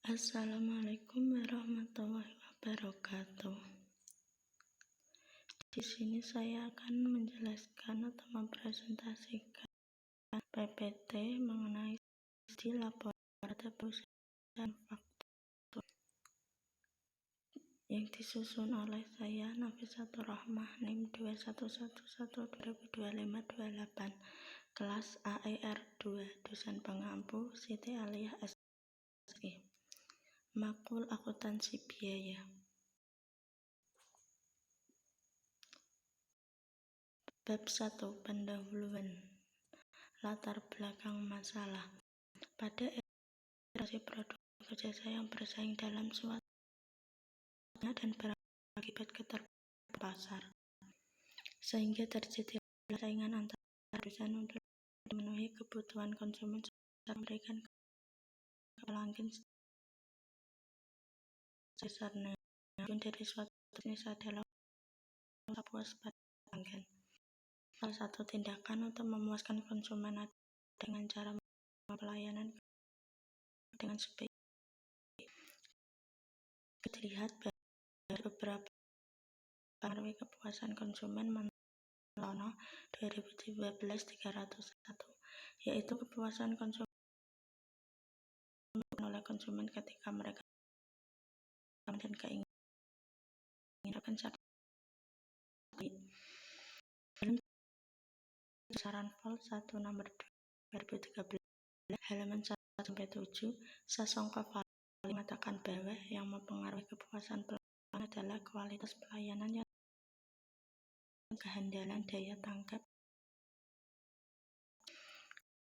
Assalamualaikum warahmatullahi wabarakatuh. Di sini saya akan menjelaskan atau mempresentasikan PPT mengenai istilah laporan perusahaan faktur yang disusun oleh saya, Nafisatur Rahmah, NIM 2111202528, kelas AER 2, dosen pengampu Siti Aliyah SI. Makul akuntansi biaya. Bab 1. Pendahuluan. Latar belakang masalah. Pada era produk jasa yang bersaing dalam suatu dan berakibat keterbatasan pasar, sehingga terjadi persaingan antar perusahaan untuk memenuhi kebutuhan konsumen serta memberikan pelanggan dasarnya. Tujuan dari suatu bisnis adalah puas pada pelanggan. Salah satu tindakan untuk memuaskan konsumen dengan cara pelayanan dengan sebaik. Dilihat dari beberapa pengaruh kepuasan konsumen Mentono 2013-301, yaitu kepuasan konsumen oleh konsumen ketika mereka dan keinginan saran Vol 1 nomor 2013 halaman 1-7. Sasongko mengatakan bahwa yang mempengaruhi kepuasan pelanggan adalah kualitas pelayanan yang kehandalan daya tangkap.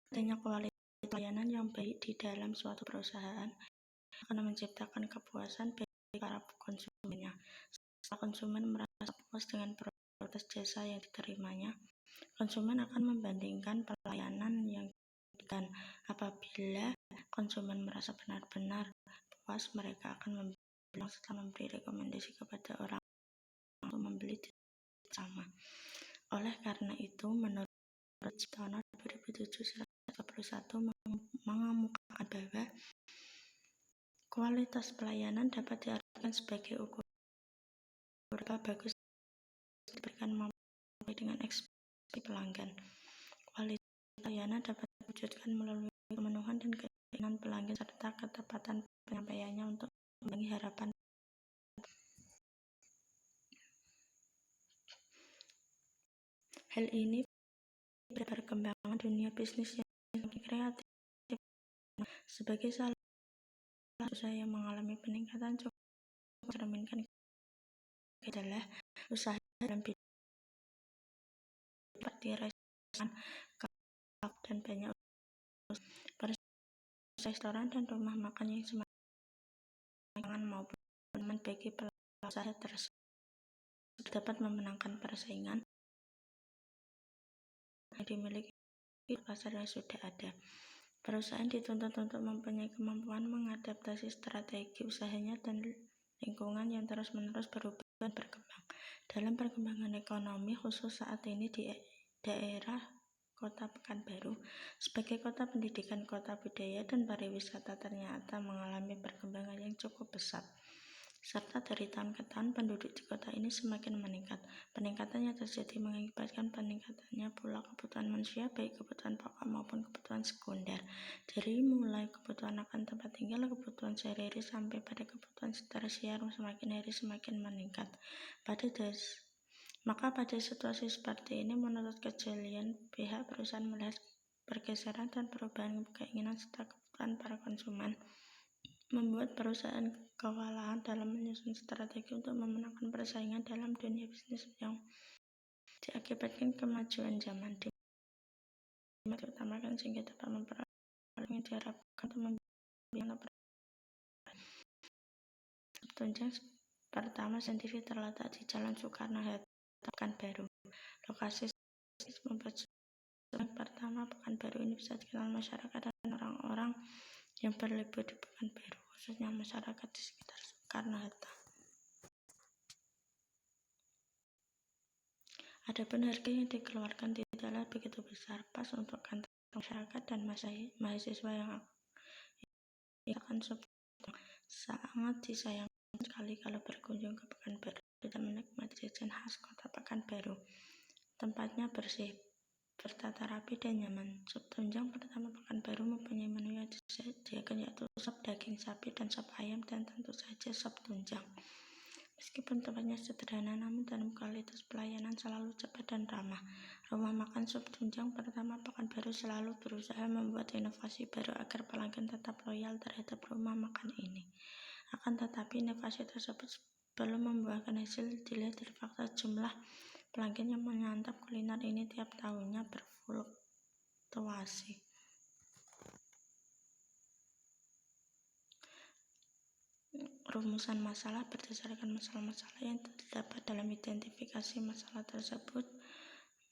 Adanya kualitas pelayanan yang baik di dalam suatu perusahaan akan menciptakan kepuasan bagi para konsumennya. Setelah konsumen merasa puas dengan produk jasa yang diterimanya, konsumen akan membandingkan pelayanan yang diberikan. Apabila konsumen merasa benar-benar puas, mereka akan membilang setelah memberi rekomendasi kepada orang untuk membeli sama. Oleh karena itu, menurut Mentono 2007-131 mengemukakan bahwa kualitas pelayanan dapat diartikan sebagai ukuran berapa bagus diberikan mampu dengan ekspektasi pelanggan. Kualitas pelayanan dapat diwujudkan melalui pemenuhan dan keinginan pelanggan serta ketepatan penyampaiannya untuk memenuhi harapan. Hal ini perkembangan dunia bisnis yang kreatif sebagai salah satu usaha yang mengalami peningkatan cukup mencerminkan adalah usaha dalam bidang seperti restoran, kafe, dan banyak restoran dan rumah makan yang semakin maupun bagi pelaku usaha tersebut dapat memenangkan persaingan yang dimiliki pasar yang sudah ada. Perusahaan dituntut untuk mempunyai kemampuan mengadaptasi strategi usahanya dan lingkungan yang terus-menerus berubah dan berkembang. Dalam perkembangan ekonomi khusus saat ini di daerah Kota Pekanbaru sebagai kota pendidikan, kota budaya, dan pariwisata ternyata mengalami perkembangan yang cukup pesat. Serta dari tahun ke tahun penduduk di kota ini semakin meningkat. Peningkatannya terjadi mengakibatkan peningkatannya pula kebutuhan manusia, baik kebutuhan pokok maupun kebutuhan sekunder. Dari mulai kebutuhan akan tempat tinggal, kebutuhan sehari-hari sampai pada kebutuhan tersier semakin hari semakin meningkat. Maka pada situasi seperti ini, menurut kejelian pihak perusahaan melihat pergeseran dan perubahan keinginan serta kebutuhan para konsumen, membuat perusahaan kewalahan dalam menyusun strategi untuk memenangkan persaingan dalam dunia bisnis yang diakibatkan kemajuan zaman diutamakan sehingga dapat memperoleh yang diharapkan untuk membiayai tunjang pertama sendiri terletak di Jalan Soekarno-Hatta, Pekanbaru. Lokasi membuat pertama Pekanbaru ini bisa dikenal masyarakat dan orang-orang yang berlibur di Pekanbaru, khususnya masyarakat di sekitar Soekarno-Hatta. Adapun harga yang dikeluarkan tidaklah begitu besar, pas untuk kantong masyarakat dan mahasiswa yang akan Sangat disayangkan sekali kalau berkunjung ke Pekanbaru dan menikmati jajan khas kota Pekanbaru. Tempatnya bersih, bertata rapi dan nyaman. Sup tunjang pertama Pekanbaru mempunyai menu yang disediakan yaitu sop daging sapi dan sop ayam dan tentu saja sop tunjang. Meskipun tempatnya sederhana, namun dalam kualitas pelayanan selalu cepat dan ramah. Rumah makan sup tunjang pertama Pekanbaru selalu berusaha membuat inovasi baru agar pelanggan tetap loyal terhadap rumah makan ini. Akan tetapi inovasi tersebut belum membuahkan hasil dilihat dari fakta jumlah pelanggan yang menyantap kuliner ini tiap tahunnya berfluktuasi. Rumusan masalah berdasarkan masalah-masalah yang terdapat dalam identifikasi masalah tersebut.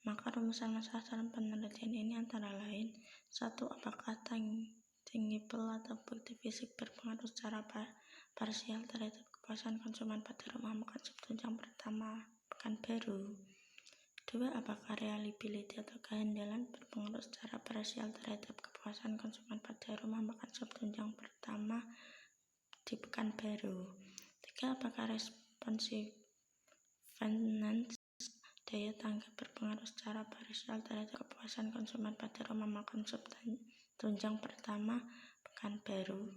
Maka rumusan masalah dalam penelitian ini antara lain: 1. Apakah tangible atau bukti fisik berpengaruh secara parsial terhadap kepuasan konsumen pada rumah makan sup tunjang pertama Pekanbaru? 2. Apakah reliability atau kehandalan berpengaruh secara parsial terhadap kepuasan konsumen pada rumah makan sup tunjang pertama di Pekanbaru? 3. Apakah responsiveness, daya tanggap berpengaruh secara parsial terhadap kepuasan konsumen pada rumah makan sup tunjang pertama Pekanbaru?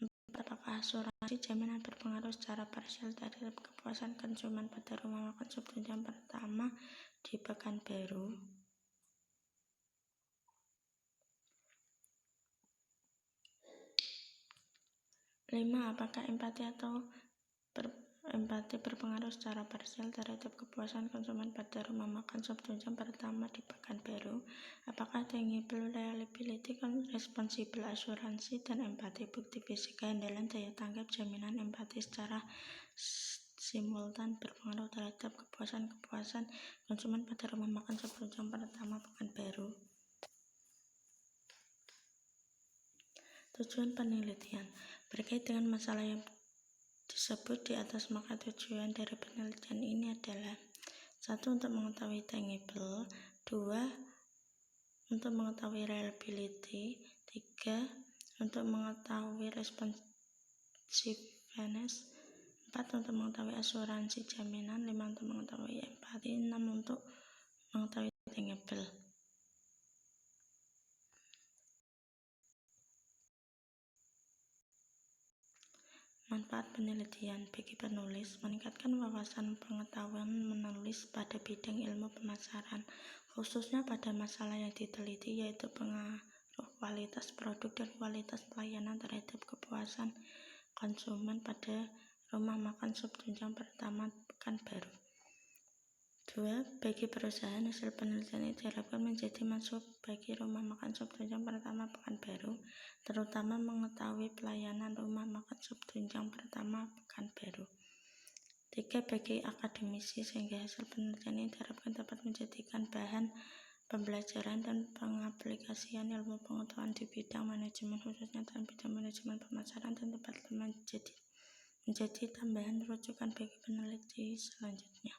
4. Apakah asuransi jaminan berpengaruh secara parsial terhadap kepuasan konsumen pada rumah makan sup tunjang pertama di Pekanbaru? 5. Apakah empati berpengaruh secara parsial terhadap kepuasan konsumen pada rumah makan sup tunjang pertama di Pekanbaru? Apakah tangible, reliability, responsible, asuransi, dan empati, bukti fisik, kehandalan, daya tanggap, jaminan empati secara simultan berpengaruh terhadap kepuasan konsumen pada rumah makan sup tunjang pertama Pekanbaru? Tujuan penelitian berkait dengan masalah yang disebut di atas, maka tujuan dari penelitian ini adalah: 1. Untuk mengetahui tangible, 2. Untuk mengetahui reliability, 3. Untuk mengetahui responsiveness, 4. Untuk mengetahui asuransi jaminan, 5. Untuk mengetahui empati, 6. Untuk mengetahui tangible. Manfaat penelitian bagi penulis: meningkatkan wawasan pengetahuan menulis pada bidang ilmu pemasaran, khususnya pada masalah yang diteliti, yaitu pengaruh kualitas produk dan kualitas pelayanan terhadap kepuasan konsumen pada rumah makan sup tunjang pertama Pekanbaru. 2. Bagi perusahaan, hasil penelitian ini diharapkan menjadi masukan bagi rumah makan sup tunjang pertama Pekanbaru, terutama mengetahui pelayanan rumah makan sup tunjang pertama Pekanbaru. 3. Bagi akademisi, sehingga hasil penelitian ini diharapkan dapat menjadikan bahan pembelajaran dan pengaplikasian ilmu pengetahuan di bidang manajemen, khususnya dalam bidang manajemen pemasaran, dan dapat menjadi tambahan rujukan bagi peneliti selanjutnya.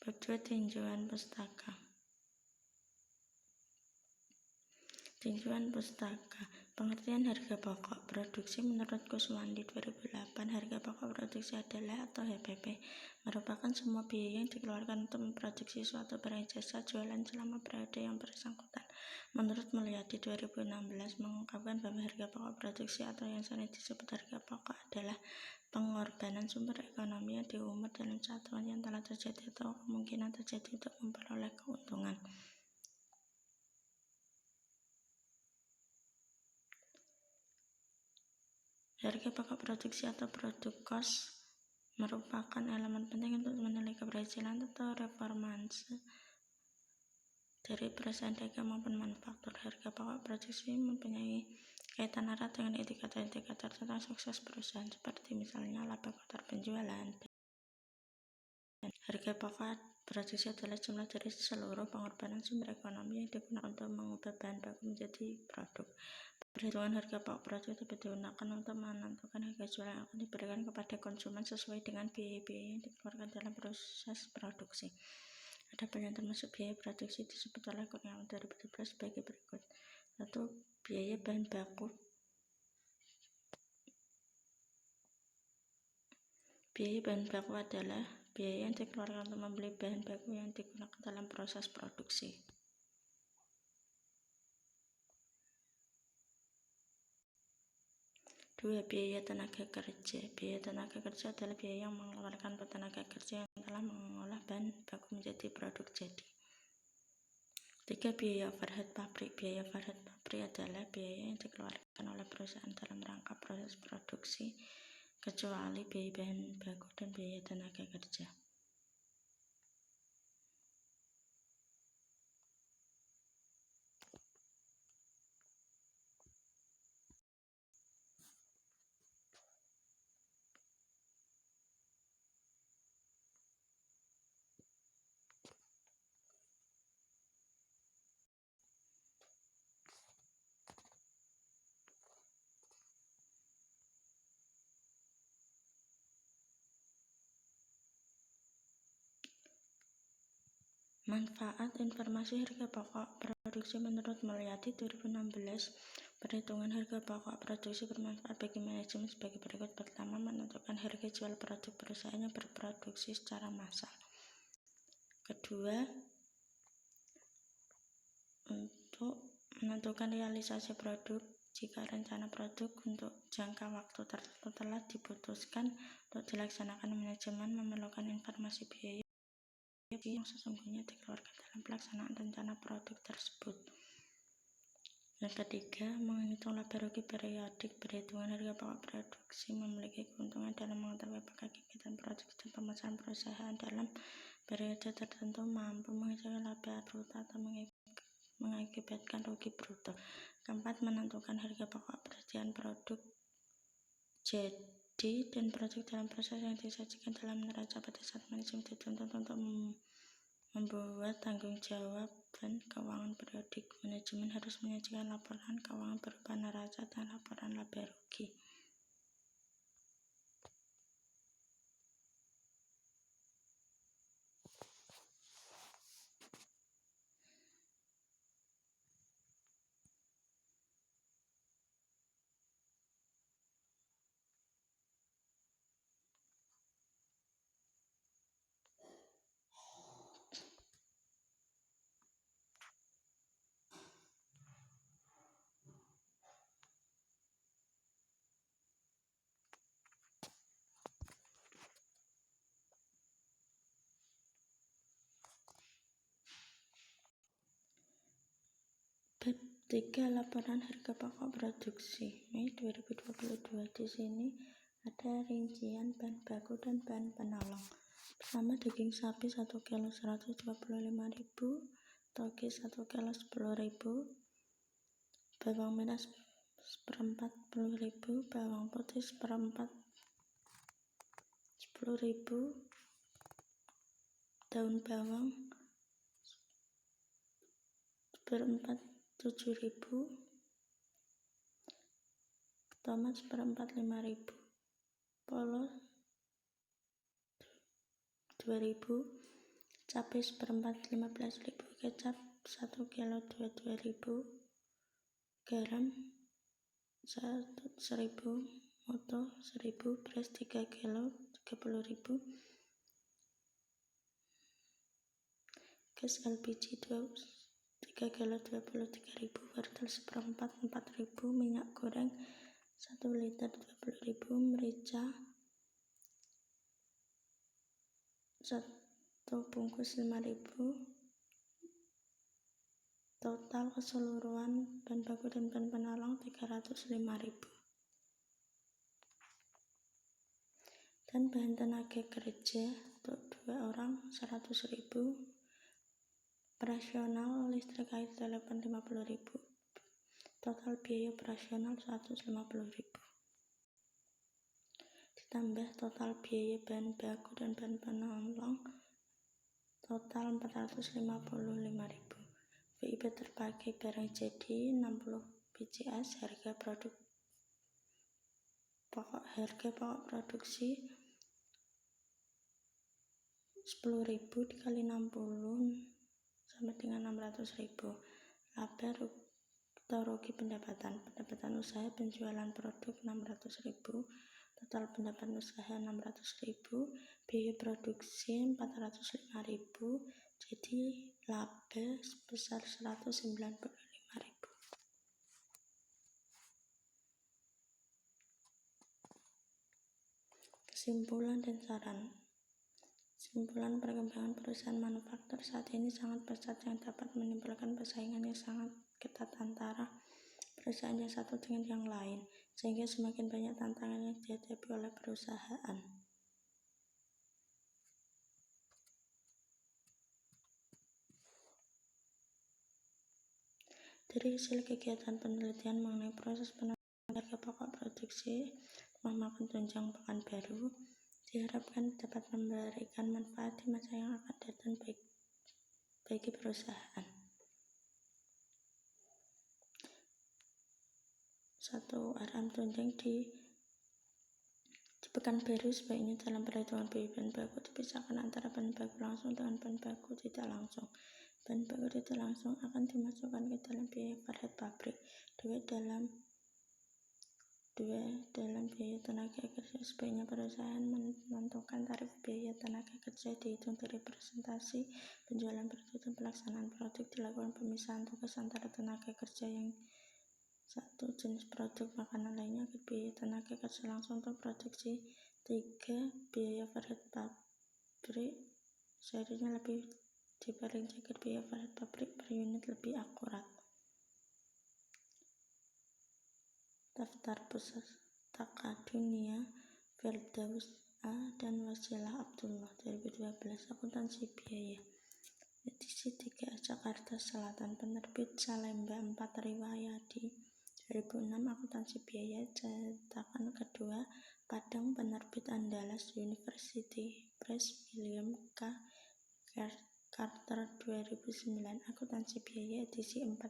Bab 2. Tinjauan pustaka. Tinjauan pustaka. Pengertian harga pokok produksi menurut Kuswandi 2008. Harga pokok produksi adalah atau HPP merupakan semua biaya yang dikeluarkan untuk memproduksi suatu barang jasa jualan selama periode yang bersangkutan. Menurut Mulyadi 2016 mengungkapkan bahwa harga pokok produksi atau yang sering disebut harga pokok adalah pengorbanan sumber ekonomi yang diumur dalam satuan yang telah terjadi atau kemungkinan terjadi untuk memperoleh keuntungan. Harga pokok produksi atau produk cost merupakan elemen penting untuk menilai keberhasilan atau performance dari perusahaan dagang maupun manufaktur. Harga pokok produksi mempunyai kaitan erat dengan indikator-indikator tentang sukses perusahaan, seperti misalnya laba kotor penjualan. Harga pokok produksi adalah jumlah dari seluruh pengorbanan sumber ekonomi yang digunakan untuk mengubah bahan baku menjadi produk. Perhitungan harga pokok produk dapat digunakan untuk menentukan harga jual yang akan diberikan kepada konsumen sesuai dengan biaya-biaya yang dikeluarkan dalam proses produksi. Adapun yang termasuk biaya produksi disebut oleh Kurniawan 2017 sebagai berikut: 1. Biaya bahan baku. Biaya bahan baku adalah biaya yang dikeluarkan untuk membeli bahan baku yang digunakan dalam proses produksi. Dua, biaya tenaga kerja. Biaya tenaga kerja adalah biaya yang mengeluarkan tenaga kerja yang telah mengolah bahan baku menjadi produk jadi. 3. Biaya overhead pabrik. Biaya overhead pabrik adalah biaya yang dikeluarkan oleh perusahaan dalam rangka proses produksi, kecuali biaya bahan baku dan biaya tenaga kerja. Manfaat informasi harga pokok produksi menurut Mulyadi 2016. Perhitungan harga pokok produksi bermanfaat bagi manajemen sebagai berikut. Pertama, menentukan harga jual produk perusahaan yang berproduksi secara massal. Kedua, untuk menentukan realisasi produk. Jika rencana produk untuk jangka waktu tertentu telah diputuskan untuk dilaksanakan, manajemen memerlukan informasi biaya yang sesungguhnya dikeluarkan dalam pelaksanaan rencana produk tersebut. Yang ketiga, menghitung laba rugi periodik. Perhitungan harga pokok produksi memiliki keuntungan dalam mengetahui apakah kegiatan produksi dan pemasaran perusahaan dalam periode tertentu mampu menghasilkan laba bruto atau mengakibatkan rugi bruto. Keempat, menentukan harga pokok persediaan produk jadi dan produk dalam proses yang disajikan dalam neraca. Pada saat manajemen dituntut untuk membuat tanggung jawaban keuangan periodik, manajemen harus menyajikan laporan keuangan berupa neraca dan laporan laba rugi. Bab 3, laporan harga pokok produksi Mei 2022. Di sini ada rincian bahan baku dan bahan penolong. Pertama, daging sapi 1 kg 125.000, toge 1 kg 10.000, bawang merah seperempat 10.000, bawang putih seperempat 10.000, daun bawang seperempat 7.000, tomat seperempat 5.000, polo 2.000, cabai seperempat 15.000, kecap 1 kg 22.000, garam 1.000, moto 1.000, beras 3 kg 30.000, gas LPG 3 kg 23.000, wortel seperempat 4.000, minyak goreng 1 liter 20.000, merica 1 bungkus 5.000. Total keseluruhan bahan baku dan bahan penolong 305.000. Dan bahan tenaga kerja untuk 2 orang 100.000, operasional listrik air telepon 50.000, total biaya operasional 150.000, ditambah total biaya bahan baku dan bahan penolong total 455.000. WIP terpakai barang jadi 60 BCS. Harga pokok produksi 10.000 dikali 60 sama dengan 600.000. Laba atau rugi pendapatan. Pendapatan usaha penjualan produk 600.000, total pendapatan usaha 600.000, biaya produksi 405.000, jadi laba sebesar 195.000. Kesimpulan dan saran. Kesimpulan, perkembangan perusahaan manufaktur saat ini sangat pesat yang dapat menimbulkan persaingan yang sangat ketat antara perusahaan yang satu dengan yang lain, sehingga semakin banyak tantangan yang dihadapi oleh perusahaan. Dari hasil kegiatan penelitian mengenai proses penentuan harga pokok produksi rumah makan tunjang Pekanbaru, diharapkan dapat memberikan manfaat di masa yang akan datang bagi perusahaan. 1. Ayam tunjang di Pekanbaru sebaiknya dalam perhitungan biaya bahan baku dipisahkan antara bahan baku langsung dengan bahan baku tidak langsung. Bahan baku tidak langsung akan dimasukkan ke dalam biaya overhead pabrik. 2. Dalam biaya tenaga kerja, sebaiknya perusahaan menentukan tarif biaya tenaga kerja dihitung dari presentasi penjualan produk dan pelaksanaan produk. Dilakukan pemisahan tugas antara tenaga kerja yang satu jenis produk makanan lainnya ke biaya tenaga kerja langsung untuk produksi. 3. Biaya overhead pabrik seharusnya lebih diperinci agar biaya overhead pabrik per unit lebih akurat. Daftar Pustaka Dunia, Firdaus A. dan Wasilah Abdullah, 2012. Akuntansi biaya, edisi 3, Jakarta Selatan, penerbit Salemba 4, Riwayadi, 2006. Akuntansi biaya, cetakan kedua, Padang, penerbit Andalas University Press, William K. Carter, 2009. Akuntansi biaya, edisi 14,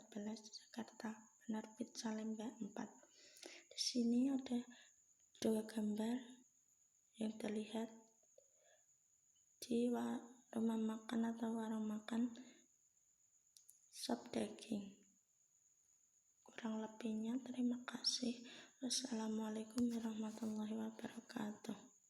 Jakarta, penerbit Salemba 4. Di sini ada 2 gambar yang terlihat di rumah makan atau warung makan sop daging. Kurang lebihnya terima kasih. Wassalamualaikum warahmatullahi wabarakatuh.